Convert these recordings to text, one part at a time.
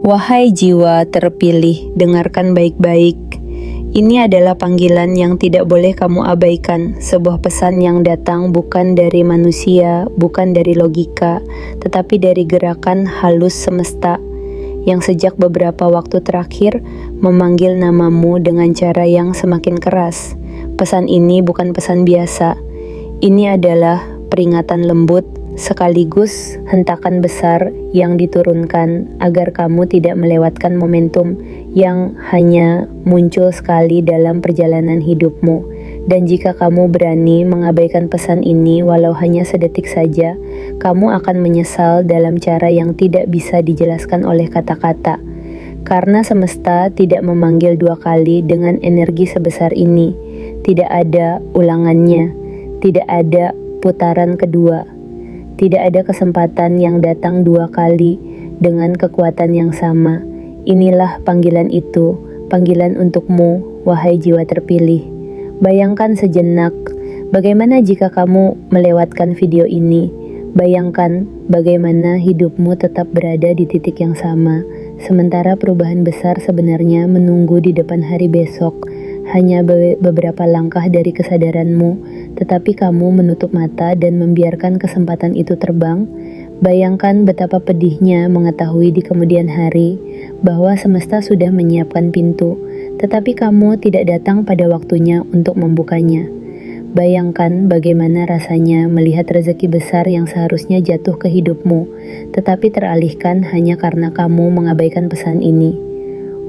Wahai jiwa terpilih, dengarkan baik-baik. Ini adalah panggilan yang tidak boleh kamu abaikan. Sebuah pesan yang datang bukan dari manusia, bukan dari logika, tetapi dari gerakan halus semesta yang sejak beberapa waktu terakhir memanggil namamu dengan cara yang semakin keras. Pesan ini bukan pesan biasa. Ini adalah peringatan lembut sekaligus hentakan besar yang diturunkan agar kamu tidak melewatkan momentum yang hanya muncul sekali dalam perjalanan hidupmu. Dan jika kamu berani mengabaikan pesan ini walau hanya sedetik saja, kamu akan menyesal dalam cara yang tidak bisa dijelaskan oleh kata-kata. Karena semesta tidak memanggil dua kali dengan energi sebesar ini. Tidak ada ulangannya, tidak ada putaran kedua. Tidak ada kesempatan yang datang dua kali dengan kekuatan yang sama. Inilah panggilan itu, panggilan untukmu, wahai jiwa terpilih. Bayangkan sejenak, bagaimana jika kamu melewatkan video ini? Bayangkan bagaimana hidupmu tetap berada di titik yang sama, sementara perubahan besar sebenarnya menunggu di depan hari besok. Hanya beberapa langkah dari kesadaranmu, tetapi kamu menutup mata dan membiarkan kesempatan itu terbang. Bayangkan betapa pedihnya mengetahui di kemudian hari bahwa semesta sudah menyiapkan pintu, tetapi kamu tidak datang pada waktunya untuk membukanya. Bayangkan bagaimana rasanya melihat rezeki besar yang seharusnya jatuh ke hidupmu, tetapi teralihkan hanya karena kamu mengabaikan pesan ini.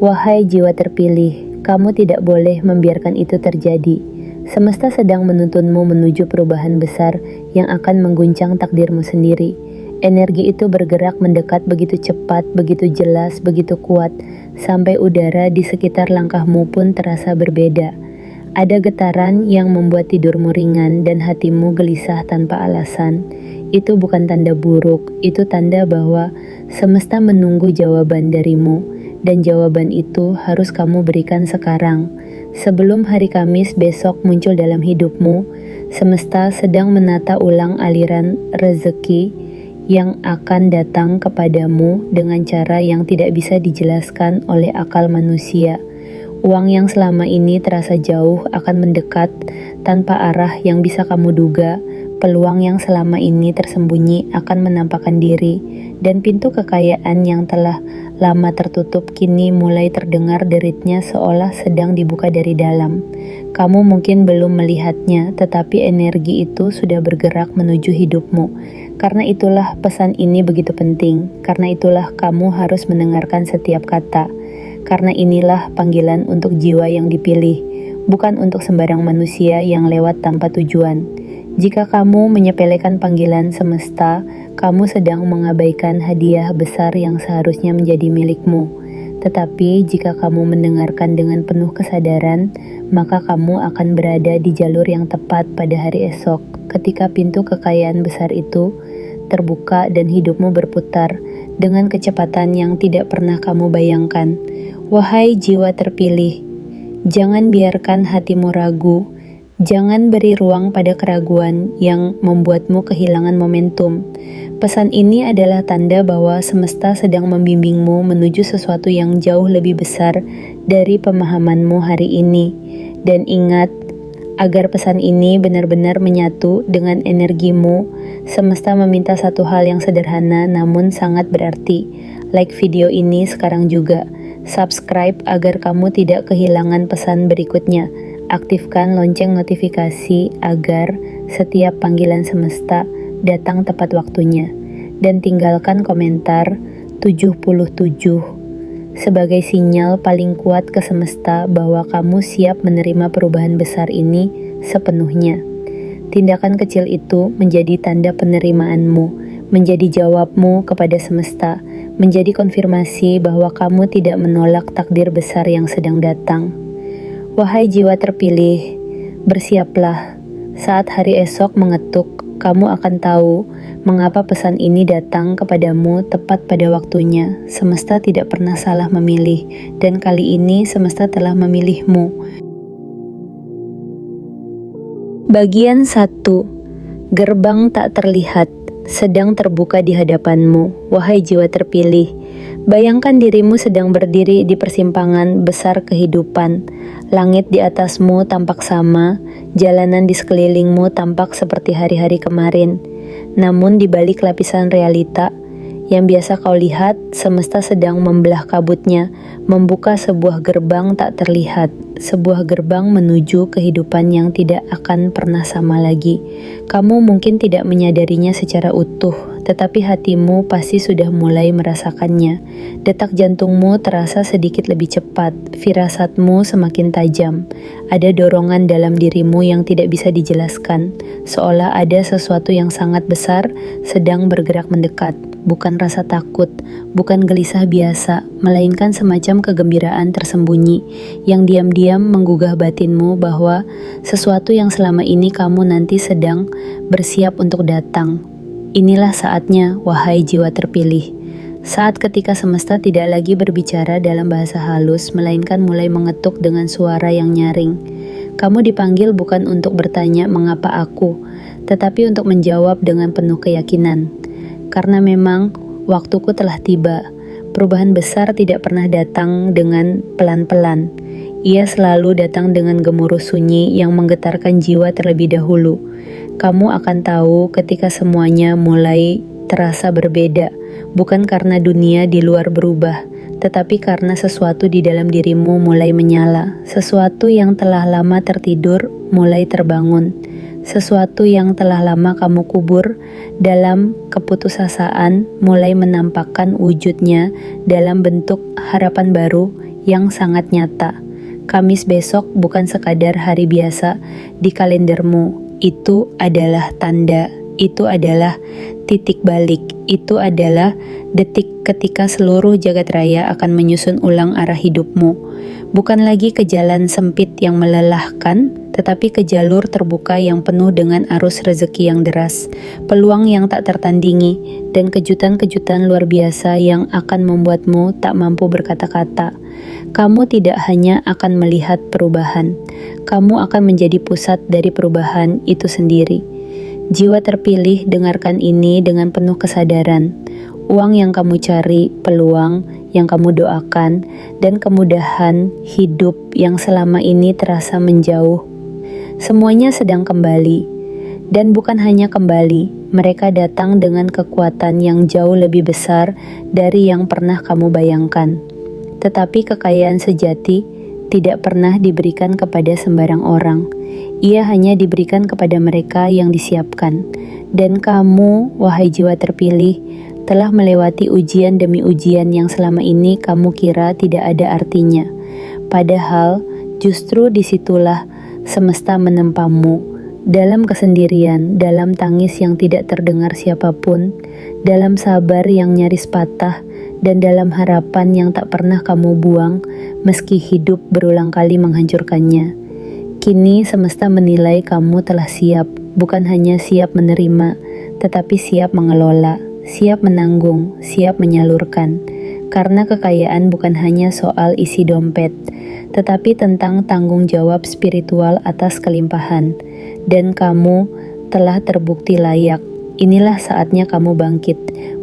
Wahai jiwa terpilih, kamu tidak boleh membiarkan itu terjadi. Semesta sedang menuntunmu menuju perubahan besar yang akan mengguncang takdirmu sendiri. Energi itu bergerak mendekat begitu cepat, begitu jelas, begitu kuat, sampai udara di sekitar langkahmu pun terasa berbeda. Ada getaran yang membuat tidurmu ringan dan hatimu gelisah tanpa alasan. Itu bukan tanda buruk, itu tanda bahwa semesta menunggu jawaban darimu. Dan jawaban itu harus kamu berikan sekarang. Sebelum hari Kamis besok muncul dalam hidupmu, semesta sedang menata ulang aliran rezeki yang akan datang kepadamu dengan cara yang tidak bisa dijelaskan oleh akal manusia. Uang yang selama ini terasa jauh akan mendekat tanpa arah yang bisa kamu duga. Peluang yang selama ini tersembunyi akan menampakkan diri, dan pintu kekayaan yang telah lama tertutup kini mulai terdengar deritnya seolah sedang dibuka dari dalam. Kamu mungkin belum melihatnya, tetapi energi itu sudah bergerak menuju hidupmu. Karena itulah pesan ini begitu penting, karena itulah kamu harus mendengarkan setiap kata. Karena inilah panggilan untuk jiwa yang dipilih, bukan untuk sembarang manusia yang lewat tanpa tujuan. Jika kamu menyepelekan panggilan semesta, kamu sedang mengabaikan hadiah besar yang seharusnya menjadi milikmu. Tetapi jika kamu mendengarkan dengan penuh kesadaran, maka kamu akan berada di jalur yang tepat pada hari esok, ketika pintu kekayaan besar itu terbuka dan hidupmu berputar dengan kecepatan yang tidak pernah kamu bayangkan. Wahai jiwa terpilih, jangan biarkan hatimu ragu. Jangan beri ruang pada keraguan yang membuatmu kehilangan momentum. Pesan ini adalah tanda bahwa semesta sedang membimbingmu menuju sesuatu yang jauh lebih besar dari pemahamanmu hari ini. Dan ingat, agar pesan ini benar-benar menyatu dengan energimu, semesta meminta satu hal yang sederhana namun sangat berarti. Like video ini sekarang juga. Subscribe agar kamu tidak kehilangan pesan berikutnya. Aktifkan lonceng notifikasi agar setiap panggilan semesta datang tepat waktunya. Dan tinggalkan komentar 77 sebagai sinyal paling kuat ke semesta bahwa kamu siap menerima perubahan besar ini sepenuhnya. Tindakan kecil itu menjadi tanda penerimaanmu, menjadi jawabmu kepada semesta, menjadi konfirmasi bahwa kamu tidak menolak takdir besar yang sedang datang. Wahai jiwa terpilih, bersiaplah. Saat hari esok mengetuk, kamu akan tahu mengapa pesan ini datang kepadamu tepat pada waktunya. Semesta tidak pernah salah memilih, dan kali ini semesta telah memilihmu. Bagian 1. Gerbang tak terlihat sedang terbuka di hadapanmu. Wahai jiwa terpilih, Bayangkan dirimu sedang berdiri di persimpangan besar kehidupan. Langit di atasmu tampak sama, jalanan di sekelilingmu tampak seperti hari-hari kemarin. Namun di balik lapisan realita yang biasa kau lihat, semesta sedang membelah kabutnya, membuka sebuah gerbang tak terlihat, sebuah gerbang menuju kehidupan yang tidak akan pernah sama lagi. Kamu mungkin tidak menyadarinya secara utuh, tetapi hatimu pasti sudah mulai merasakannya. Detak jantungmu terasa sedikit lebih cepat, firasatmu semakin tajam. Ada dorongan dalam dirimu yang tidak bisa dijelaskan, seolah ada sesuatu yang sangat besar sedang bergerak mendekat. Bukan rasa takut, bukan gelisah biasa, melainkan semacam kegembiraan tersembunyi yang diam-diam menggugah batinmu bahwa sesuatu yang selama ini kamu nanti sedang bersiap untuk datang. Inilah saatnya, wahai jiwa terpilih. Saat ketika semesta tidak lagi berbicara dalam bahasa halus, melainkan mulai mengetuk dengan suara yang nyaring. Kamu dipanggil bukan untuk bertanya mengapa aku, tetapi untuk menjawab dengan penuh keyakinan. Karena memang waktuku telah tiba. Perubahan besar tidak pernah datang dengan pelan-pelan. Ia selalu datang dengan gemuruh sunyi yang menggetarkan jiwa terlebih dahulu. Kamu akan tahu ketika semuanya mulai terasa berbeda, bukan karena dunia di luar berubah, tetapi karena sesuatu di dalam dirimu mulai menyala. Sesuatu yang telah lama tertidur mulai terbangun. Sesuatu yang telah lama kamu kubur dalam keputusasaan mulai menampakkan wujudnya dalam bentuk harapan baru yang sangat nyata. Kamis besok bukan sekadar hari biasa di kalendermu. Itu adalah tanda, itu adalah titik balik, itu adalah detik ketika seluruh jagat raya akan menyusun ulang arah hidupmu. Bukan lagi ke jalan sempit yang melelahkan, tetapi ke jalur terbuka yang penuh dengan arus rezeki yang deras, peluang yang tak tertandingi, dan kejutan-kejutan luar biasa yang akan membuatmu tak mampu berkata-kata. Kamu tidak hanya akan melihat perubahan, kamu akan menjadi pusat dari perubahan itu sendiri. Jiwa terpilih, dengarkan ini dengan penuh kesadaran. Uang yang kamu cari, peluang yang kamu doakan, dan kemudahan hidup yang selama ini terasa menjauh, semuanya sedang kembali. Dan bukan hanya kembali, mereka datang dengan kekuatan yang jauh lebih besar dari yang pernah kamu bayangkan. Tetapi kekayaan sejati tidak pernah diberikan kepada sembarang orang. Ia hanya diberikan kepada mereka yang disiapkan. Dan kamu, wahai jiwa terpilih, telah melewati ujian demi ujian yang selama ini kamu kira tidak ada artinya. Padahal, justru disitulah semesta menempamu. Dalam kesendirian, dalam tangis yang tidak terdengar siapapun, dalam sabar yang nyaris patah, dan dalam harapan yang tak pernah kamu buang, meski hidup berulang kali menghancurkannya. Kini semesta menilai kamu telah siap, bukan hanya siap menerima, tetapi siap mengelola, siap menanggung, siap menyalurkan. Karena kekayaan bukan hanya soal isi dompet, tetapi tentang tanggung jawab spiritual atas kelimpahan. Dan kamu telah terbukti layak. Inilah saatnya kamu bangkit,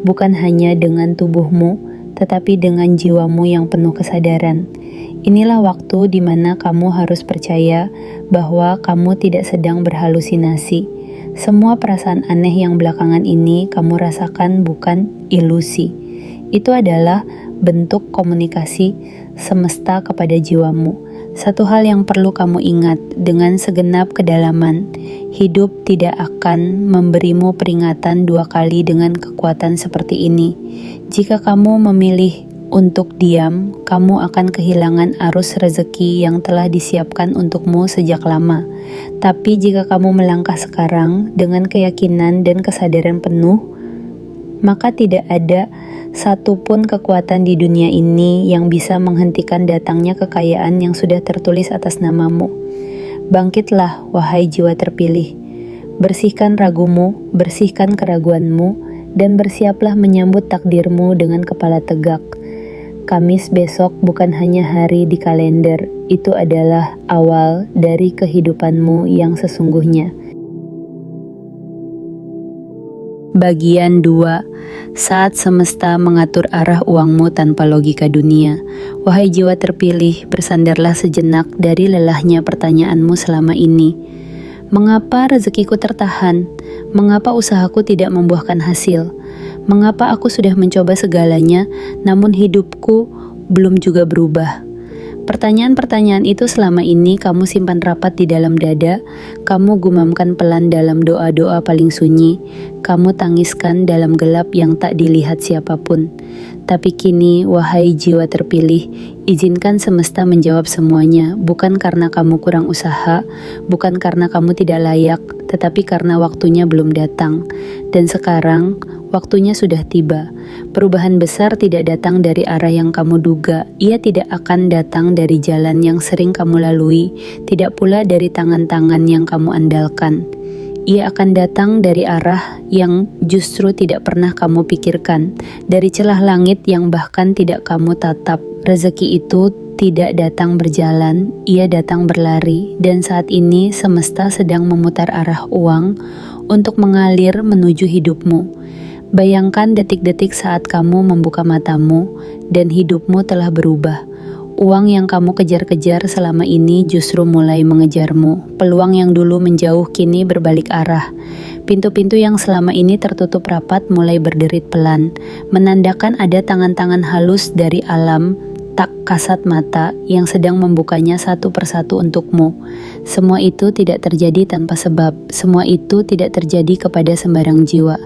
bukan hanya dengan tubuhmu, tetapi dengan jiwamu yang penuh kesadaran. Inilah waktu di mana kamu harus percaya bahwa kamu tidak sedang berhalusinasi. Semua perasaan aneh yang belakangan ini kamu rasakan bukan ilusi. Itu adalah bentuk komunikasi semesta kepada jiwamu. Satu hal yang perlu kamu ingat dengan segenap kedalaman, hidup tidak akan memberimu peringatan dua kali dengan kekuatan seperti ini. Jika kamu memilih untuk diam, kamu akan kehilangan arus rezeki yang telah disiapkan untukmu sejak lama. Tapi jika kamu melangkah sekarang dengan keyakinan dan kesadaran penuh, maka tidak ada satupun kekuatan di dunia ini yang bisa menghentikan datangnya kekayaan yang sudah tertulis atas namamu. Bangkitlah, wahai jiwa terpilih. Bersihkan ragumu, bersihkan keraguanmu, dan bersiaplah menyambut takdirmu dengan kepala tegak. Kamis besok bukan hanya hari di kalender, itu adalah awal dari kehidupanmu yang sesungguhnya. Bagian 2. Saat semesta mengatur arah uangmu tanpa logika dunia. Wahai jiwa terpilih, bersandarlah sejenak dari lelahnya pertanyaanmu selama ini. Mengapa rezekiku tertahan? Mengapa usahaku tidak membuahkan hasil? Mengapa aku sudah mencoba segalanya, namun hidupku belum juga berubah? Pertanyaan-pertanyaan itu selama ini kamu simpan rapat di dalam dada, kamu gumamkan pelan dalam doa-doa paling sunyi, kamu tangiskan dalam gelap yang tak dilihat siapapun. Tapi kini, wahai jiwa terpilih, izinkan semesta menjawab semuanya, bukan karena kamu kurang usaha, bukan karena kamu tidak layak, tetapi karena waktunya belum datang. Dan sekarang, waktunya sudah tiba. Perubahan besar tidak datang dari arah yang kamu duga. Ia tidak akan datang dari jalan yang sering kamu lalui, tidak pula dari tangan-tangan yang kamu andalkan. Ia akan datang dari arah yang justru tidak pernah kamu pikirkan, dari celah langit yang bahkan tidak kamu tatap. Rezeki itu tidak datang berjalan, ia datang berlari, dan saat ini semesta sedang memutar arah uang untuk mengalir menuju hidupmu. Bayangkan detik-detik saat kamu membuka matamu dan hidupmu telah berubah. Uang yang kamu kejar-kejar selama ini justru mulai mengejarmu. Peluang yang dulu menjauh kini berbalik arah. Pintu-pintu yang selama ini tertutup rapat mulai berderit pelan, menandakan ada tangan-tangan halus dari alam tak kasat mata yang sedang membukanya satu persatu untukmu. Semua itu tidak terjadi tanpa sebab. Semua itu tidak terjadi kepada sembarang jiwa.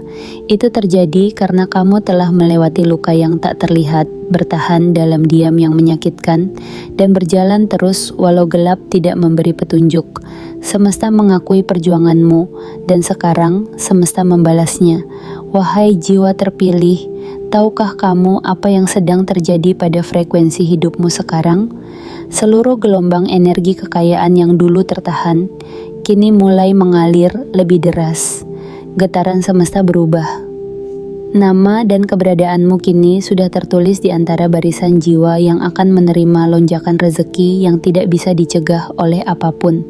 Itu terjadi karena kamu telah melewati luka yang tak terlihat, bertahan dalam diam yang menyakitkan, dan berjalan terus walau gelap tidak memberi petunjuk. Semesta mengakui perjuanganmu, dan sekarang semesta membalasnya. Wahai jiwa terpilih, tahukah kamu apa yang sedang terjadi pada frekuensi hidupmu sekarang? Seluruh gelombang energi kekayaan yang dulu tertahan, kini mulai mengalir lebih deras. Getaran semesta berubah. Nama dan keberadaanmu kini sudah tertulis di antara barisan jiwa yang akan menerima lonjakan rezeki yang tidak bisa dicegah oleh apapun.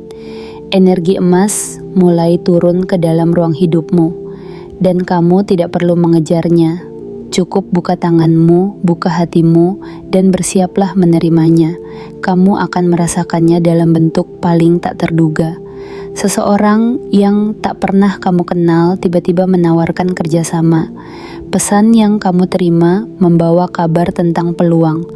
Energi emas mulai turun ke dalam ruang hidupmu, dan kamu tidak perlu mengejarnya. Cukup buka tanganmu, buka hatimu, dan bersiaplah menerimanya. Kamu akan merasakannya dalam bentuk paling tak terduga. Seseorang yang tak pernah kamu kenal tiba-tiba menawarkan kerjasama. Pesan yang kamu terima membawa kabar tentang peluang.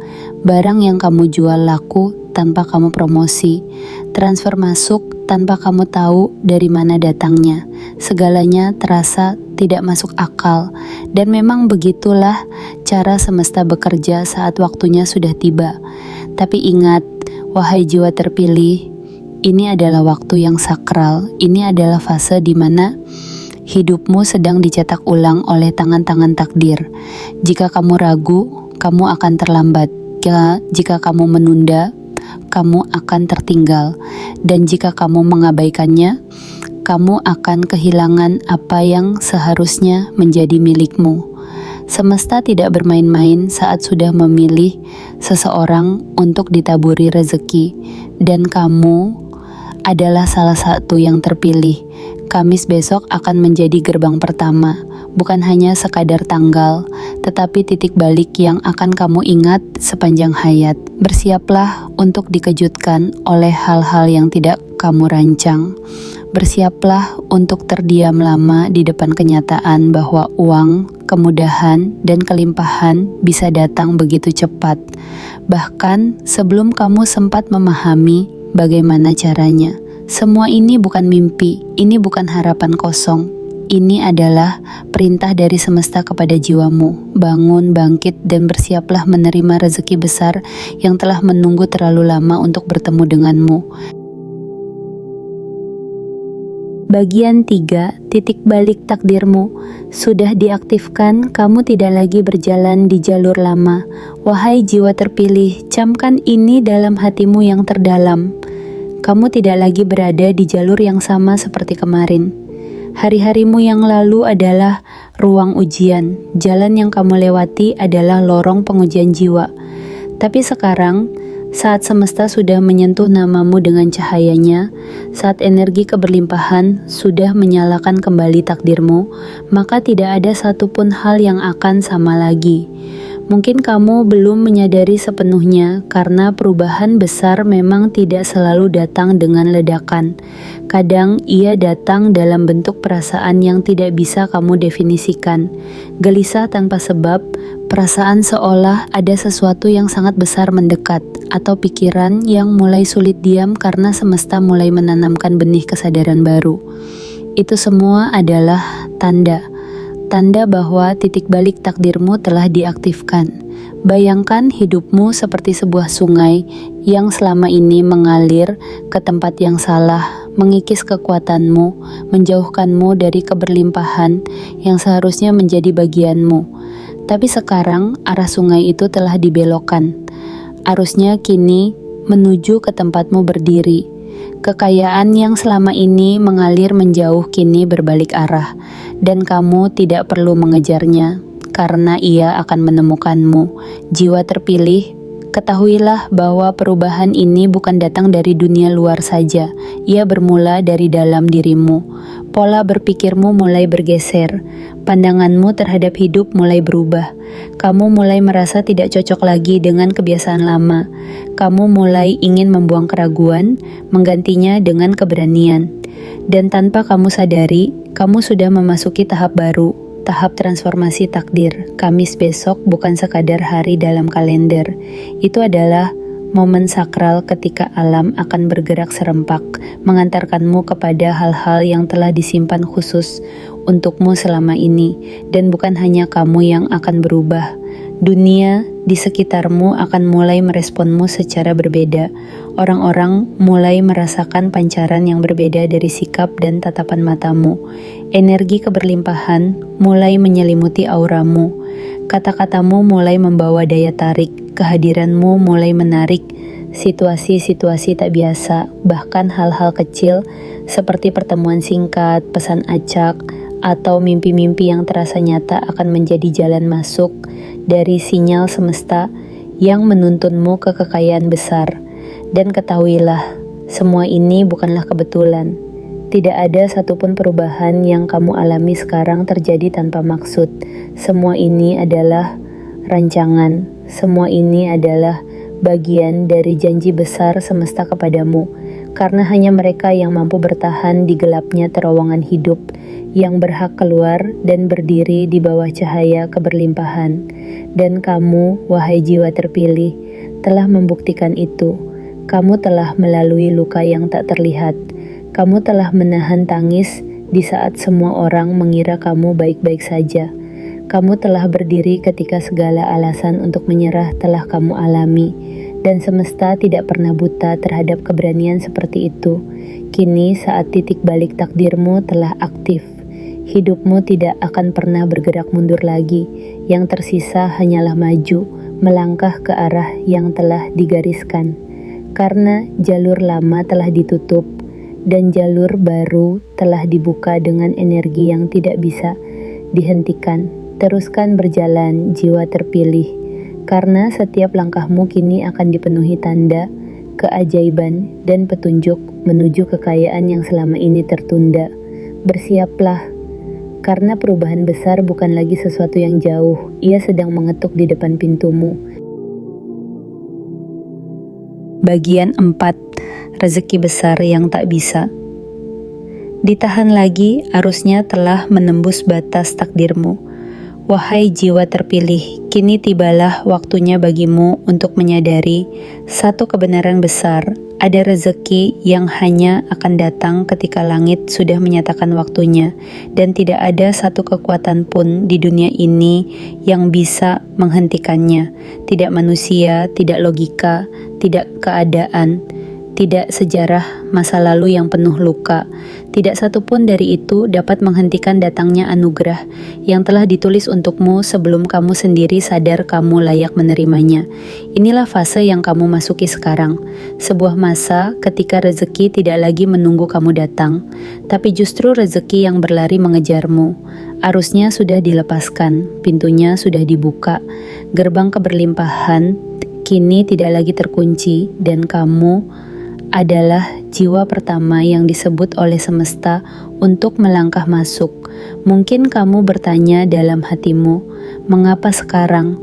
Barang yang kamu jual laku tanpa kamu promosi. Transfer masuk tanpa kamu tahu dari mana datangnya. Segalanya terasa tidak masuk akal, dan memang begitulah cara semesta bekerja saat waktunya sudah tiba. Tapi ingat, wahai jiwa terpilih, ini adalah waktu yang sakral. Ini adalah fase di mana hidupmu sedang dicetak ulang oleh tangan-tangan takdir. Jika kamu ragu, kamu akan terlambat. Jika kamu menunda, kamu akan tertinggal. Dan jika kamu mengabaikannya, kamu akan kehilangan apa yang seharusnya menjadi milikmu. Semesta tidak bermain-main saat sudah memilih seseorang untuk ditaburi rezeki, dan kamu adalah salah satu yang terpilih. Kamis besok akan menjadi gerbang pertama, bukan hanya sekadar tanggal, tetapi titik balik yang akan kamu ingat sepanjang hayat. Bersiaplah untuk dikejutkan oleh hal-hal yang tidak kamu rancang. Bersiaplah untuk terdiam lama di depan kenyataan bahwa uang, kemudahan, dan kelimpahan bisa datang begitu cepat. Bahkan sebelum kamu sempat memahami bagaimana caranya. Semua ini bukan mimpi, ini bukan harapan kosong. Ini adalah perintah dari semesta kepada jiwamu. Bangun, bangkit, dan bersiaplah menerima rezeki besar yang telah menunggu terlalu lama untuk bertemu denganmu. Bagian 3, titik balik takdirmu. Sudah diaktifkan, kamu tidak lagi berjalan di jalur lama. Wahai jiwa terpilih, camkan ini dalam hatimu yang terdalam. Kamu tidak lagi berada di jalur yang sama seperti kemarin. Hari-harimu yang lalu adalah ruang ujian. Jalan yang kamu lewati adalah lorong pengujian jiwa. Tapi sekarang, Saat semesta sudah menyentuh namamu dengan cahayanya, saat energi keberlimpahan sudah menyalakan kembali takdirmu, maka tidak ada satupun hal yang akan sama lagi. Mungkin kamu belum menyadari sepenuhnya karena perubahan besar memang tidak selalu datang dengan ledakan. Kadang ia datang dalam bentuk perasaan yang tidak bisa kamu definisikan. Gelisah tanpa sebab, perasaan seolah ada sesuatu yang sangat besar mendekat, atau pikiran yang mulai sulit diam karena semesta mulai menanamkan benih kesadaran baru. Itu semua adalah tanda bahwa titik balik takdirmu telah diaktifkan. Bayangkan hidupmu seperti sebuah sungai yang selama ini mengalir ke tempat yang salah, mengikis kekuatanmu, menjauhkanmu dari keberlimpahan yang seharusnya menjadi bagianmu. Tapi sekarang arah sungai itu telah dibelokkan. Arusnya kini menuju ke tempatmu berdiri. Kekayaan yang selama ini mengalir menjauh kini berbalik arah, dan kamu tidak perlu mengejarnya, karena ia akan menemukanmu. Jiwa terpilih, ketahuilah bahwa perubahan ini bukan datang dari dunia luar saja, ia bermula dari dalam dirimu. Pola berpikirmu mulai bergeser, pandanganmu terhadap hidup mulai berubah. Kamu mulai merasa tidak cocok lagi dengan kebiasaan lama. Kamu mulai ingin membuang keraguan, menggantinya dengan keberanian. Dan tanpa kamu sadari, kamu sudah memasuki tahap baru, tahap transformasi takdir. Kamis besok bukan sekadar hari dalam kalender. Itu adalah momen sakral ketika alam akan bergerak serempak, mengantarkanmu kepada hal-hal yang telah disimpan khusus untukmu selama ini, dan bukan hanya kamu yang akan berubah. Dunia di sekitarmu akan mulai meresponmu secara berbeda. Orang-orang mulai merasakan pancaran yang berbeda dari sikap dan tatapan matamu. Energi keberlimpahan mulai menyelimuti auramu. Kata-katamu mulai membawa daya tarik. Kehadiranmu mulai menarik situasi-situasi tak biasa, bahkan hal-hal kecil seperti pertemuan singkat, pesan acak, atau mimpi-mimpi yang terasa nyata akan menjadi jalan masuk dari sinyal semesta yang menuntunmu ke kekayaan besar. Dan ketahuilah, semua ini bukanlah kebetulan. Tidak ada satupun perubahan yang kamu alami sekarang terjadi tanpa maksud. Semua ini adalah rancangan. Semua ini adalah bagian dari janji besar semesta kepadamu, karena hanya mereka yang mampu bertahan di gelapnya terowongan hidup, yang berhak keluar dan berdiri di bawah cahaya keberlimpahan. Dan kamu, wahai jiwa terpilih, telah membuktikan itu. Kamu telah melalui luka yang tak terlihat. Kamu telah menahan tangis di saat semua orang mengira kamu baik-baik saja. Kamu telah berdiri ketika segala alasan untuk menyerah telah kamu alami, dan semesta tidak pernah buta terhadap keberanian seperti itu. Kini saat titik balik takdirmu telah aktif. Hidupmu tidak akan pernah bergerak mundur lagi. Yang tersisa hanyalah maju, melangkah ke arah yang telah digariskan. Karena jalur lama telah ditutup, dan jalur baru telah dibuka dengan energi yang tidak bisa dihentikan. Teruskan berjalan, jiwa terpilih, karena setiap langkahmu kini akan dipenuhi tanda, keajaiban, dan petunjuk menuju kekayaan yang selama ini tertunda. Bersiaplah, karena perubahan besar bukan lagi sesuatu yang jauh, ia sedang mengetuk di depan pintumu. Bagian 4. Rezeki besar yang tak bisa. Ditahan lagi, arusnya telah menembus batas takdirmu. Wahai jiwa terpilih, kini tibalah waktunya bagimu untuk menyadari satu kebenaran besar. Ada rezeki yang hanya akan datang ketika langit sudah menyatakan waktunya, dan tidak ada satu kekuatan pun di dunia ini yang bisa menghentikannya. Tidak manusia, tidak logika, tidak keadaan, tidak sejarah masa lalu yang penuh luka. Tidak satupun dari itu dapat menghentikan datangnya anugerah yang telah ditulis untukmu sebelum kamu sendiri sadar kamu layak menerimanya. Inilah fase yang kamu masuki sekarang. Sebuah masa ketika rezeki tidak lagi menunggu kamu datang, tapi justru rezeki yang berlari mengejarmu. Arusnya sudah dilepaskan, pintunya sudah dibuka, gerbang keberlimpahan kini tidak lagi terkunci dan kamu adalah jiwa pertama yang disebut oleh semesta untuk melangkah masuk. Mungkin kamu bertanya dalam hatimu, mengapa sekarang?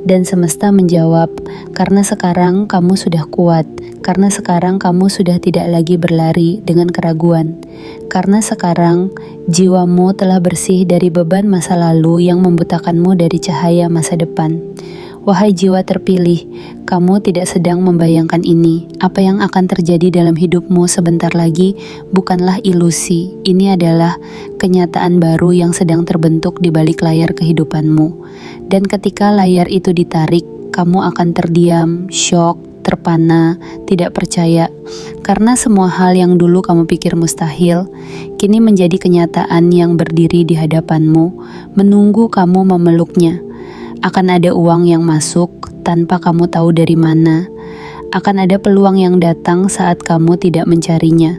Dan semesta menjawab, karena sekarang kamu sudah kuat, karena sekarang kamu sudah tidak lagi berlari dengan keraguan, karena sekarang jiwamu telah bersih dari beban masa lalu yang membutakanmu dari cahaya masa depan. Wahai jiwa terpilih, kamu tidak sedang membayangkan ini. Apa yang akan terjadi dalam hidupmu sebentar lagi bukanlah ilusi. Ini adalah kenyataan baru yang sedang terbentuk di balik layar kehidupanmu. Dan ketika layar itu ditarik, kamu akan terdiam, syok, terpana, tidak percaya. Karena semua hal yang dulu kamu pikir mustahil, kini menjadi kenyataan yang berdiri di hadapanmu, menunggu kamu memeluknya. Akan ada uang yang masuk tanpa kamu tahu dari mana. Akan ada peluang yang datang saat kamu tidak mencarinya.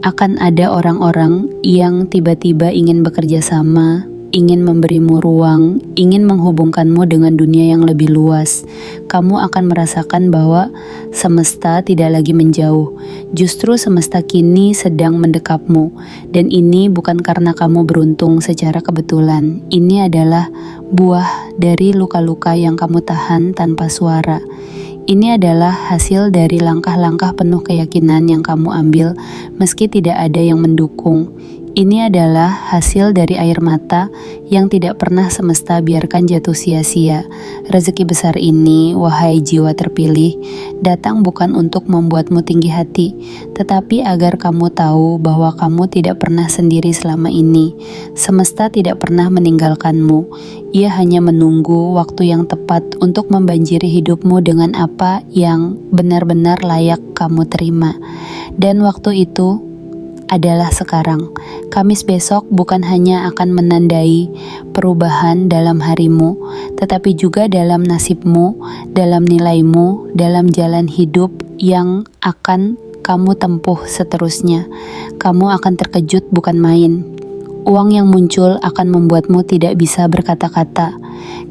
Akan ada orang-orang yang tiba-tiba ingin bekerja sama, ingin memberimu ruang, ingin menghubungkanmu dengan dunia yang lebih luas. Kamu akan merasakan bahwa semesta tidak lagi menjauh. Justru semesta kini sedang mendekapmu. Dan ini bukan karena kamu beruntung secara kebetulan. Ini adalah buah dari luka-luka yang kamu tahan tanpa suara. Ini adalah hasil dari langkah-langkah penuh keyakinan yang kamu ambil meski tidak ada yang mendukung. Ini adalah hasil dari air mata yang tidak pernah semesta biarkan jatuh sia-sia. Rezeki besar ini, wahai jiwa terpilih, datang bukan untuk membuatmu tinggi hati, tetapi agar kamu tahu bahwa kamu tidak pernah sendiri selama ini. Semesta tidak pernah meninggalkanmu. Ia hanya menunggu waktu yang tepat untuk membanjiri hidupmu dengan apa yang benar-benar layak kamu terima. Dan waktu itu adalah sekarang. Kamis besok bukan hanya akan menandai perubahan dalam harimu, tetapi juga dalam nasibmu, dalam nilaimu, dalam jalan hidup yang akan kamu tempuh seterusnya. Kamu akan terkejut bukan main. Uang yang muncul akan membuatmu tidak bisa berkata-kata.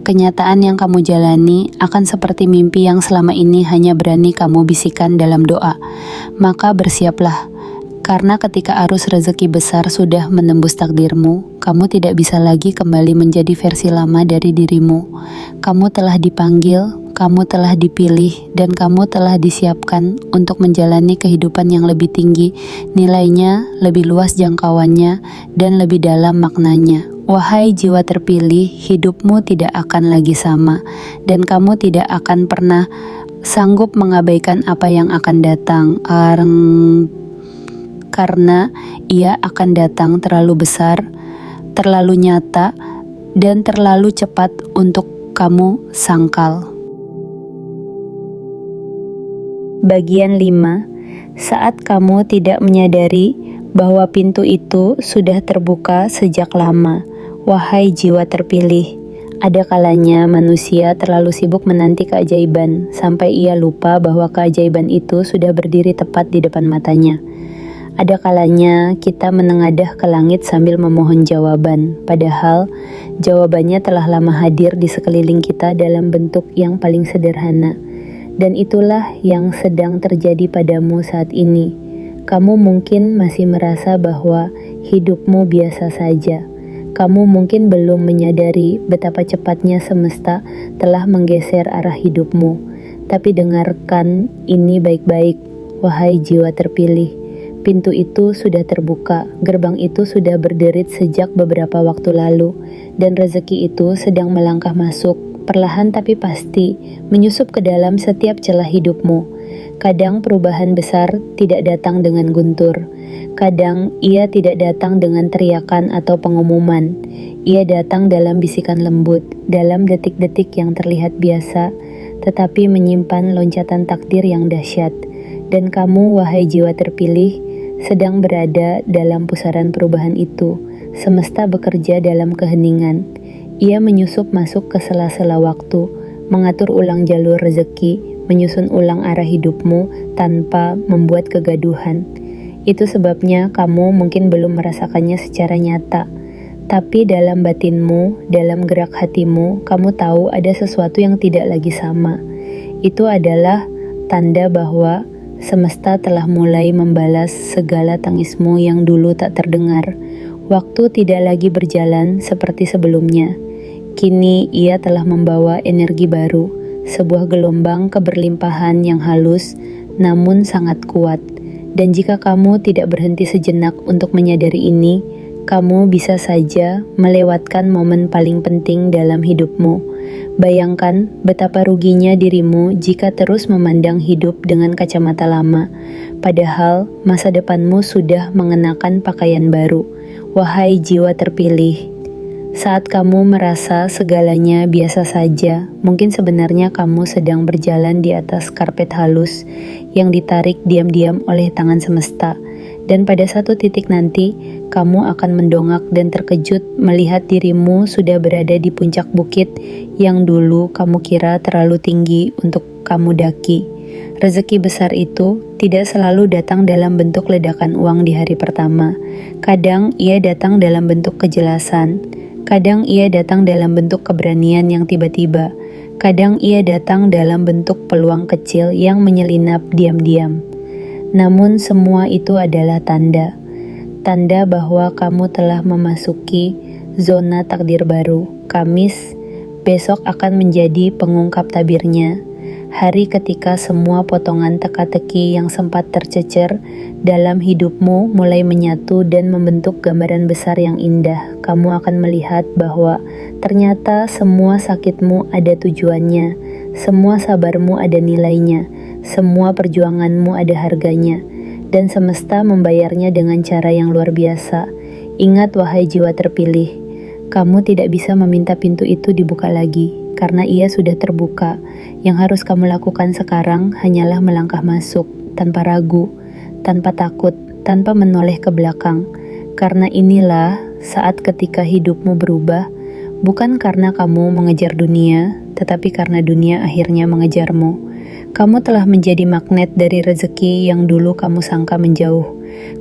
Kenyataan yang kamu jalani akan seperti mimpi yang selama ini hanya berani kamu bisikan dalam doa. Maka bersiaplah. Karena ketika arus rezeki besar sudah menembus takdirmu, kamu tidak bisa lagi kembali menjadi versi lama dari dirimu. Kamu telah dipanggil, kamu telah dipilih, dan kamu telah disiapkan untuk menjalani kehidupan yang lebih tinggi, nilainya, lebih luas jangkauannya, dan lebih dalam maknanya. Wahai jiwa terpilih, hidupmu tidak akan lagi sama, dan kamu tidak akan pernah sanggup mengabaikan apa yang akan datang. Karena ia akan datang terlalu besar, terlalu nyata, dan terlalu cepat untuk kamu sangkal. Bagian 5. Saat kamu tidak menyadari bahwa pintu itu sudah terbuka sejak lama, wahai jiwa terpilih, ada kalanya manusia terlalu sibuk menanti keajaiban, sampai ia lupa bahwa keajaiban itu sudah berdiri tepat di depan matanya. Ada kalanya kita menengadah ke langit sambil memohon jawaban, padahal jawabannya telah lama hadir di sekeliling kita dalam bentuk yang paling sederhana. Dan itulah yang sedang terjadi padamu saat ini. Kamu mungkin masih merasa bahwa hidupmu biasa saja. Kamu mungkin belum menyadari betapa cepatnya semesta telah menggeser arah hidupmu. Tapi dengarkan ini baik-baik, wahai jiwa terpilih. Pintu itu sudah terbuka, gerbang itu sudah berderit sejak beberapa waktu lalu, dan rezeki itu sedang melangkah masuk, perlahan tapi pasti, menyusup ke dalam setiap celah hidupmu. Kadang perubahan besar tidak datang dengan guntur, kadang ia tidak datang dengan teriakan atau pengumuman. Ia datang dalam bisikan lembut, dalam detik-detik yang terlihat biasa, tetapi menyimpan loncatan takdir yang dahsyat. Dan kamu, wahai jiwa terpilih, sedang berada dalam pusaran perubahan itu. Semesta bekerja dalam keheningan. Ia menyusup masuk ke sela-sela waktu, mengatur ulang jalur rezeki, menyusun ulang arah hidupmu tanpa membuat kegaduhan. Itu sebabnya kamu mungkin belum merasakannya secara nyata. Tapi dalam batinmu, dalam gerak hatimu, kamu tahu ada sesuatu yang tidak lagi sama. Itu adalah tanda bahwa semesta telah mulai membalas segala tangismu yang dulu tak terdengar. Waktu tidak lagi berjalan seperti sebelumnya. Kini ia telah membawa energi baru, sebuah gelombang keberlimpahan yang halus namun sangat kuat. Dan jika kamu tidak berhenti sejenak untuk menyadari ini, kamu bisa saja melewatkan momen paling penting dalam hidupmu. Bayangkan betapa ruginya dirimu jika terus memandang hidup dengan kacamata lama, padahal masa depanmu sudah mengenakan pakaian baru. Wahai jiwa terpilih, saat kamu merasa segalanya biasa saja, mungkin sebenarnya kamu sedang berjalan di atas karpet halus yang ditarik diam-diam oleh tangan semesta. Dan pada satu titik nanti, kamu akan mendongak dan terkejut melihat dirimu sudah berada di puncak bukit yang dulu kamu kira terlalu tinggi untuk kamu daki. Rezeki besar itu tidak selalu datang dalam bentuk ledakan uang di hari pertama. Kadang ia datang dalam bentuk kejelasan. Kadang ia datang dalam bentuk keberanian yang tiba-tiba. Kadang ia datang dalam bentuk peluang kecil yang menyelinap diam-diam. Namun semua itu adalah tanda bahwa kamu telah memasuki zona takdir baru. Kamis besok akan menjadi pengungkap tabirnya. Hari ketika semua potongan teka-teki yang sempat tercecer dalam hidupmu mulai menyatu dan membentuk gambaran besar yang indah. Kamu akan melihat bahwa ternyata semua sakitmu ada tujuannya, semua sabarmu ada nilainya, semua perjuanganmu ada harganya, dan semesta membayarnya dengan cara yang luar biasa. Ingat wahai jiwa terpilih, kamu tidak bisa meminta pintu itu dibuka lagi, karena ia sudah terbuka. Yang harus kamu lakukan sekarang hanyalah melangkah masuk, tanpa ragu, tanpa takut, tanpa menoleh ke belakang. Karena inilah saat ketika hidupmu berubah, bukan karena kamu mengejar dunia, tetapi karena dunia akhirnya mengejarmu. Kamu telah menjadi magnet dari rezeki yang dulu kamu sangka menjauh.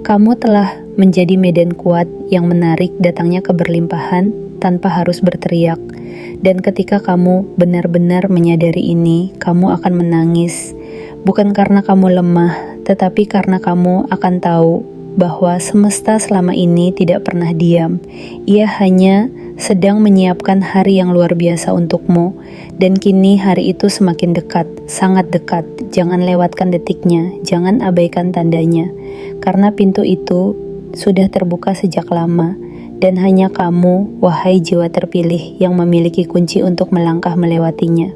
Kamu telah menjadi medan kuat yang menarik datangnya keberlimpahan tanpa harus berteriak. Dan ketika kamu benar-benar menyadari ini, kamu akan menangis. Bukan karena kamu lemah, tetapi karena kamu akan tahu bahwa semesta selama ini tidak pernah diam. Ia hanya sedang menyiapkan hari yang luar biasa untukmu. Dan kini hari itu semakin dekat, sangat dekat. Jangan lewatkan detiknya, jangan abaikan tandanya. Karena pintu itu sudah terbuka sejak lama. Dan hanya kamu, wahai jiwa terpilih, yang memiliki kunci untuk melangkah melewatinya.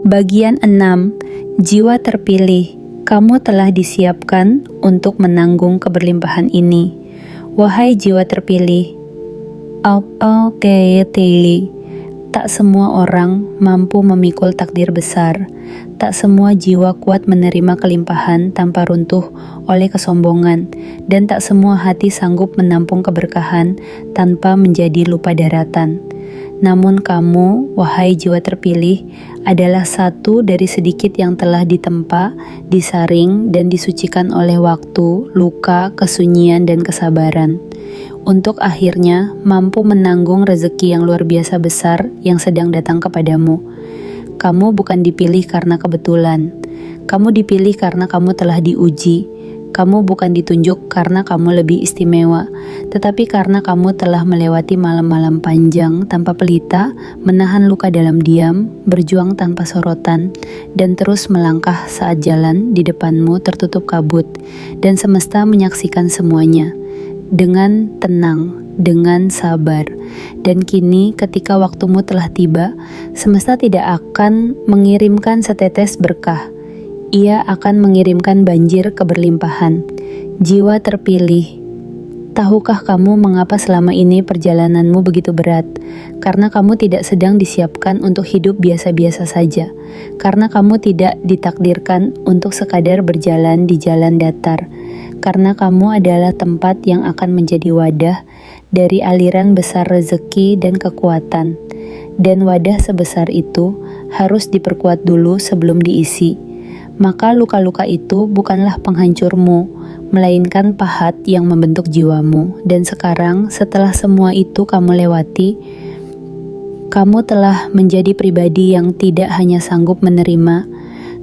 Bagian 6. Jiwa terpilih, kamu telah disiapkan untuk menanggung keberlimpahan ini. Wahai jiwa terpilih, tak semua orang mampu memikul takdir besar. Tak semua jiwa kuat menerima kelimpahan tanpa runtuh oleh kesombongan, dan tak semua hati sanggup menampung keberkahan tanpa menjadi lupa daratan. Namun kamu, wahai jiwa terpilih, adalah satu dari sedikit yang telah ditempa, disaring, dan disucikan oleh waktu, luka, kesunyian, dan kesabaran. Untuk akhirnya mampu menanggung rezeki yang luar biasa besar yang sedang datang kepadamu. Kamu bukan dipilih karena kebetulan. Kamu dipilih karena kamu telah diuji. Kamu bukan ditunjuk karena kamu lebih istimewa, tetapi karena kamu telah melewati malam-malam panjang tanpa pelita, menahan luka dalam diam, berjuang tanpa sorotan, dan terus melangkah saat jalan di depanmu tertutup kabut, dan semesta menyaksikan semuanya dengan tenang, dengan sabar. Dan kini ketika waktumu telah tiba, semesta tidak akan mengirimkan setetes berkah. Ia akan mengirimkan banjir keberlimpahan. Jiwa terpilih, tahukah kamu mengapa selama ini perjalananmu begitu berat? Karena kamu tidak sedang disiapkan untuk hidup biasa-biasa saja. Karena kamu tidak ditakdirkan untuk sekadar berjalan di jalan datar. Karena kamu adalah tempat yang akan menjadi wadah dari aliran besar rezeki dan kekuatan. Dan wadah sebesar itu harus diperkuat dulu sebelum diisi. Maka luka-luka itu bukanlah penghancurmu, melainkan pahat yang membentuk jiwamu. Dan sekarang setelah semua itu kamu lewati, Kamu telah menjadi pribadi yang tidak hanya sanggup menerima,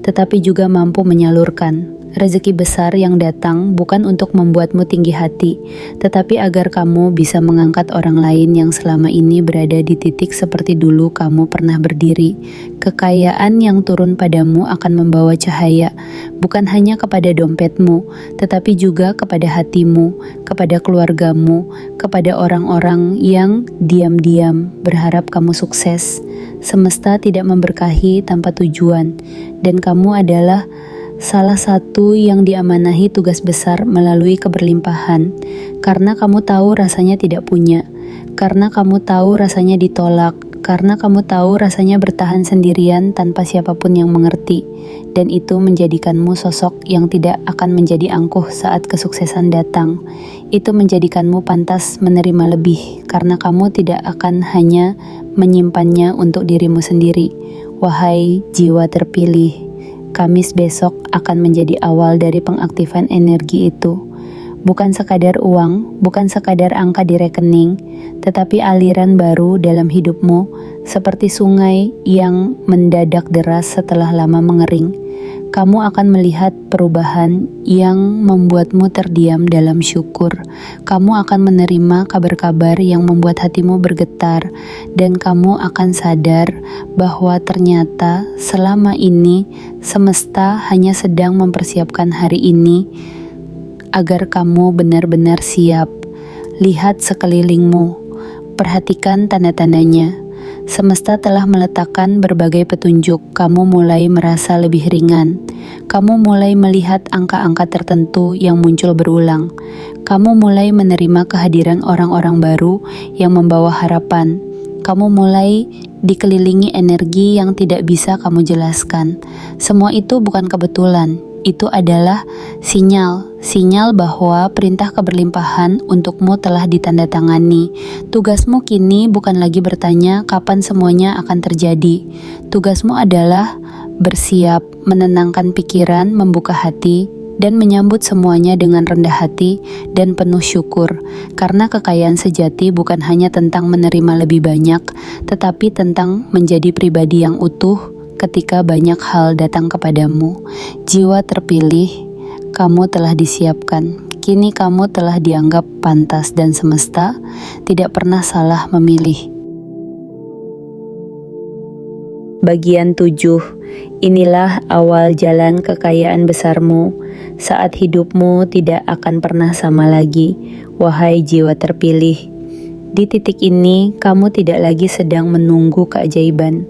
tetapi juga mampu menyalurkan. Rezeki besar yang datang bukan untuk membuatmu tinggi hati, tetapi agar kamu bisa mengangkat orang lain yang selama ini berada di titik seperti dulu kamu pernah berdiri. Kekayaan yang turun padamu akan membawa cahaya, bukan hanya kepada dompetmu, tetapi juga kepada hatimu, kepada keluargamu, kepada orang-orang yang diam-diam berharap kamu sukses. Semesta tidak memberkahi tanpa tujuan, dan kamu adalah salah satu yang diamanahi tugas besar melalui keberlimpahan, karena kamu tahu rasanya tidak punya, karena kamu tahu rasanya ditolak, karena kamu tahu rasanya bertahan sendirian tanpa siapapun yang mengerti, dan itu menjadikanmu sosok yang tidak akan menjadi angkuh saat kesuksesan datang. Itu menjadikanmu pantas menerima lebih, karena kamu tidak akan hanya menyimpannya untuk dirimu sendiri. Wahai jiwa terpilih, Kamis besok akan menjadi awal dari pengaktifan energi itu. Bukan sekadar uang, bukan sekadar angka di rekening, tetapi aliran baru dalam hidupmu, seperti sungai yang mendadak deras setelah lama mengering. Kamu akan melihat perubahan yang membuatmu terdiam dalam syukur. Kamu akan menerima kabar-kabar yang membuat hatimu bergetar, dan kamu akan sadar bahwa ternyata selama ini semesta hanya sedang mempersiapkan hari ini agar kamu benar-benar siap. Lihat sekelilingmu, perhatikan tanda-tandanya. Semesta telah meletakkan berbagai petunjuk. Kamu mulai merasa lebih ringan. Kamu mulai melihat angka-angka tertentu yang muncul berulang. Kamu mulai menerima kehadiran orang-orang baru yang membawa harapan. Kamu mulai dikelilingi energi yang tidak bisa kamu jelaskan. Semua itu bukan kebetulan. Itu adalah sinyal bahwa perintah keberlimpahan untukmu telah ditandatangani. Tugasmu kini bukan lagi bertanya kapan semuanya akan terjadi. Tugasmu adalah bersiap, menenangkan pikiran, membuka hati, dan menyambut semuanya dengan rendah hati dan penuh syukur. Karena kekayaan sejati bukan hanya tentang menerima lebih banyak, tetapi tentang menjadi pribadi yang utuh ketika banyak hal datang kepadamu. Jiwa terpilih, kamu telah disiapkan. Kini kamu telah dianggap pantas, dan semesta tidak pernah salah memilih. Bagian 7. Inilah awal jalan kekayaan besarmu. Saat hidupmu tidak akan pernah sama lagi, wahai jiwa terpilih. Di titik ini, kamu tidak lagi sedang menunggu keajaiban.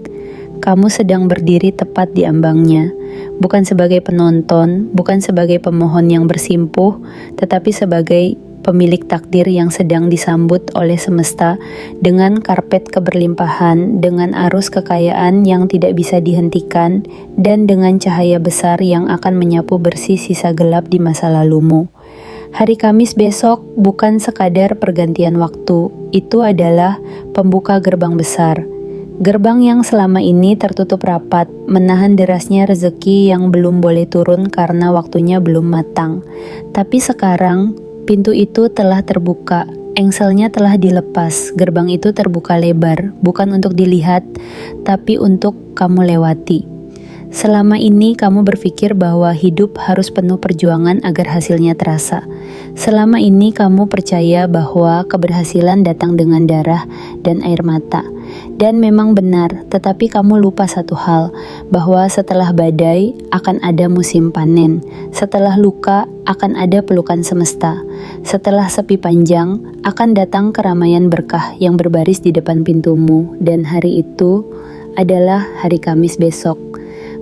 Kamu sedang berdiri tepat di ambangnya, bukan sebagai penonton, bukan sebagai pemohon yang bersimpuh, tetapi sebagai pemilik takdir yang sedang disambut oleh semesta dengan karpet keberlimpahan, dengan arus kekayaan yang tidak bisa dihentikan, dan dengan cahaya besar yang akan menyapu bersih sisa gelap di masa lalumu. Hari Kamis besok bukan sekadar pergantian waktu, itu adalah pembuka gerbang besar. Gerbang yang selama ini tertutup rapat, menahan derasnya rezeki yang belum boleh turun karena waktunya belum matang. Tapi sekarang, pintu itu telah terbuka, engselnya telah dilepas, gerbang itu terbuka lebar, bukan untuk dilihat, tapi untuk kamu lewati. Selama ini kamu berpikir bahwa hidup harus penuh perjuangan agar hasilnya terasa. Selama ini kamu percaya bahwa keberhasilan datang dengan darah dan air mata. Dan memang benar, tetapi kamu lupa satu hal, bahwa setelah badai akan ada musim panen. Setelah luka akan ada pelukan semesta. Setelah sepi panjang akan datang keramaian berkah yang berbaris di depan pintumu. Dan hari itu adalah hari Kamis besok.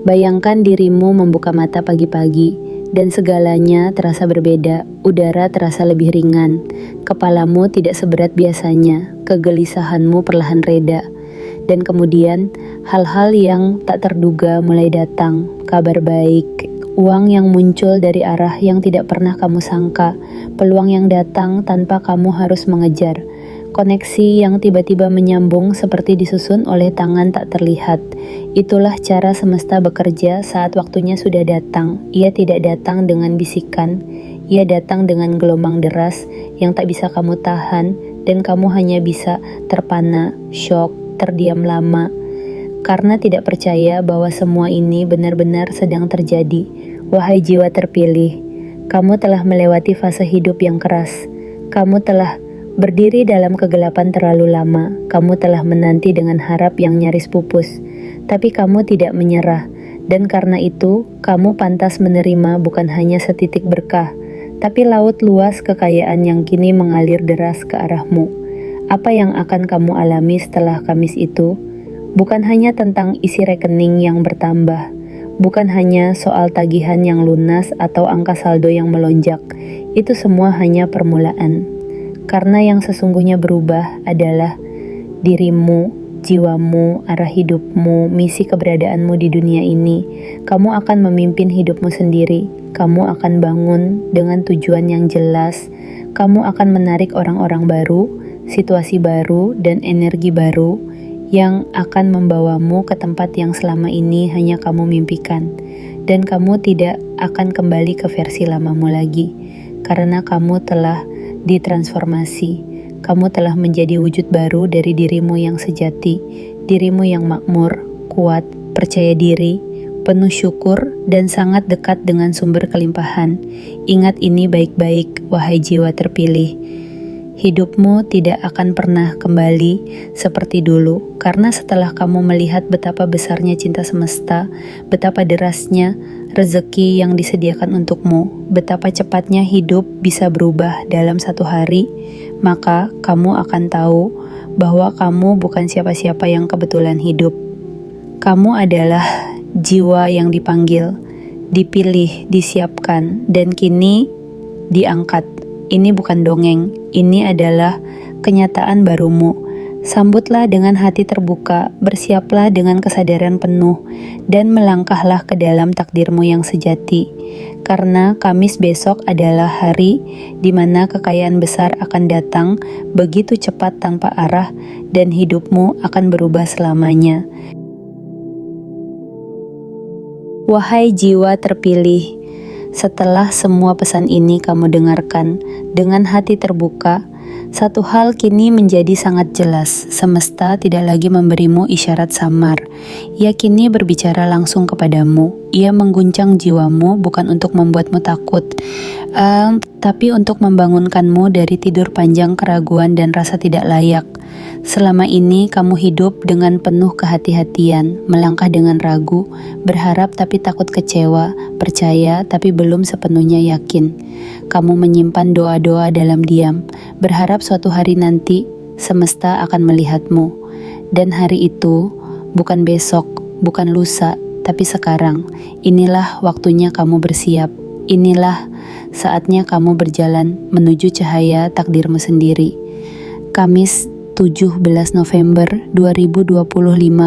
Bayangkan dirimu membuka mata pagi-pagi, dan segalanya terasa berbeda. Udara terasa lebih ringan, kepalamu tidak seberat biasanya, kegelisahanmu perlahan reda. Dan kemudian, hal-hal yang tak terduga mulai datang, kabar baik, uang yang muncul dari arah yang tidak pernah kamu sangka, peluang yang datang tanpa kamu harus mengejar, koneksi yang tiba-tiba menyambung seperti disusun oleh tangan tak terlihat. Itulah cara semesta bekerja saat waktunya sudah datang. Ia tidak datang dengan bisikan, ia datang dengan gelombang deras yang tak bisa kamu tahan, dan kamu hanya bisa terpana, syok, terdiam lama, karena tidak percaya bahwa semua ini benar-benar sedang terjadi. Wahai jiwa terpilih, kamu telah melewati fase hidup yang keras. Kamu telah berdiri dalam kegelapan terlalu lama. Kamu telah menanti dengan harap yang nyaris pupus. Tapi kamu tidak menyerah. Dan karena itu, kamu pantas menerima bukan hanya setitik berkah, tapi laut luas kekayaan yang kini mengalir deras ke arahmu. Apa yang akan kamu alami setelah Kamis itu? Bukan hanya tentang isi rekening yang bertambah. Bukan hanya soal tagihan yang lunas atau angka saldo yang melonjak. Itu semua hanya permulaan. Karena yang sesungguhnya berubah adalah dirimu, jiwamu, arah hidupmu, misi keberadaanmu di dunia ini. Kamu akan memimpin hidupmu sendiri. Kamu akan bangun dengan tujuan yang jelas. Kamu akan menarik orang-orang baru, situasi baru, dan energi baru yang akan membawamu ke tempat yang selama ini hanya kamu mimpikan. Dan kamu tidak akan kembali ke versi lamamu lagi, karena kamu telah ditransformasi. Kamu telah menjadi wujud baru dari dirimu yang sejati, dirimu yang makmur, kuat, percaya diri, penuh syukur, dan sangat dekat dengan sumber kelimpahan. Ingat ini baik-baik, wahai jiwa terpilih. Hidupmu tidak akan pernah kembali seperti dulu, karena setelah kamu melihat betapa besarnya cinta semesta, betapa derasnya rezeki yang disediakan untukmu, betapa cepatnya hidup bisa berubah dalam satu hari, maka kamu akan tahu bahwa kamu bukan siapa-siapa yang kebetulan hidup. Kamu adalah jiwa yang dipanggil, dipilih, disiapkan, dan kini diangkat. Ini bukan dongeng, ini adalah kenyataan barumu. Sambutlah dengan hati terbuka, bersiaplah dengan kesadaran penuh, dan melangkahlah ke dalam takdirmu yang sejati. Karena Kamis besok adalah hari di mana kekayaan besar akan datang begitu cepat tanpa arah, dan hidupmu akan berubah selamanya. Wahai jiwa terpilih, setelah semua pesan ini kamu dengarkan dengan hati terbuka, satu hal kini menjadi sangat jelas. Semesta tidak lagi memberimu isyarat samar. Ia kini berbicara langsung kepadamu. Ia mengguncang jiwamu bukan untuk membuatmu takut, tapi untuk membangunkanmu dari tidur panjang keraguan dan rasa tidak layak. Selama ini kamu hidup dengan penuh kehati-hatian, melangkah dengan ragu, berharap tapi takut kecewa, percaya tapi belum sepenuhnya yakin. Kamu menyimpan doa-doa dalam diam, berharap suatu hari nanti semesta akan melihatmu. Dan hari itu bukan besok, bukan lusa, tapi sekarang. Inilah waktunya kamu bersiap. Inilah saatnya kamu berjalan menuju cahaya takdirmu sendiri. Kamis 17 November 2025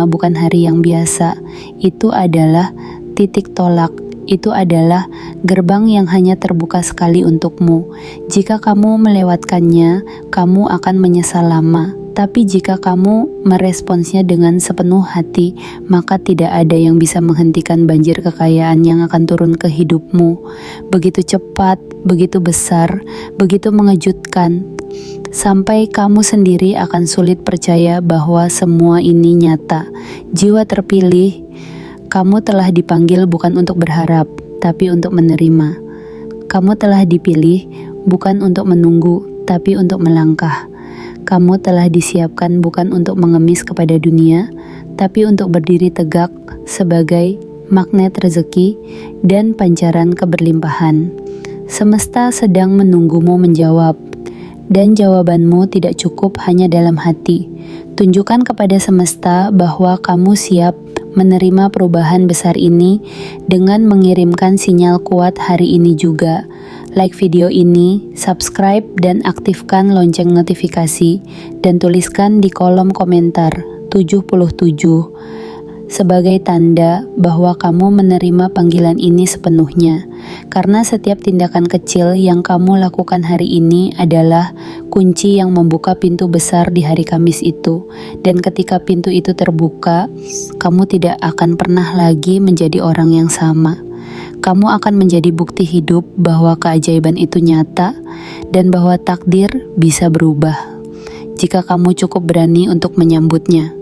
bukan hari yang biasa. Itu adalah titik tolak. Itu adalah gerbang yang hanya terbuka sekali untukmu. Jika kamu melewatkannya, kamu akan menyesal lama. Tapi jika kamu meresponsnya dengan sepenuh hati, maka tidak ada yang bisa menghentikan banjir kekayaan yang akan turun ke hidupmu. Begitu cepat, begitu besar, begitu mengejutkan, sampai kamu sendiri akan sulit percaya bahwa semua ini nyata. Jiwa terpilih, kamu telah dipanggil bukan untuk berharap, tapi untuk menerima. Kamu telah dipilih bukan untuk menunggu, tapi untuk melangkah. Kamu telah disiapkan bukan untuk mengemis kepada dunia, tapi untuk berdiri tegak sebagai magnet rezeki dan pancaran keberlimpahan. Semesta sedang menunggumu menjawab, dan jawabanmu tidak cukup hanya dalam hati. Tunjukkan kepada semesta bahwa kamu siap menerima perubahan besar ini dengan mengirimkan sinyal kuat hari ini juga. Like video ini, subscribe dan aktifkan lonceng notifikasi, dan tuliskan di kolom komentar 77 sebagai tanda bahwa kamu menerima panggilan ini sepenuhnya. Karena setiap tindakan kecil yang kamu lakukan hari ini adalah kunci yang membuka pintu besar di hari Kamis itu. Dan ketika pintu itu terbuka, kamu tidak akan pernah lagi menjadi orang yang sama. Kamu akan menjadi bukti hidup bahwa keajaiban itu nyata dan bahwa takdir bisa berubah jika kamu cukup berani untuk menyambutnya.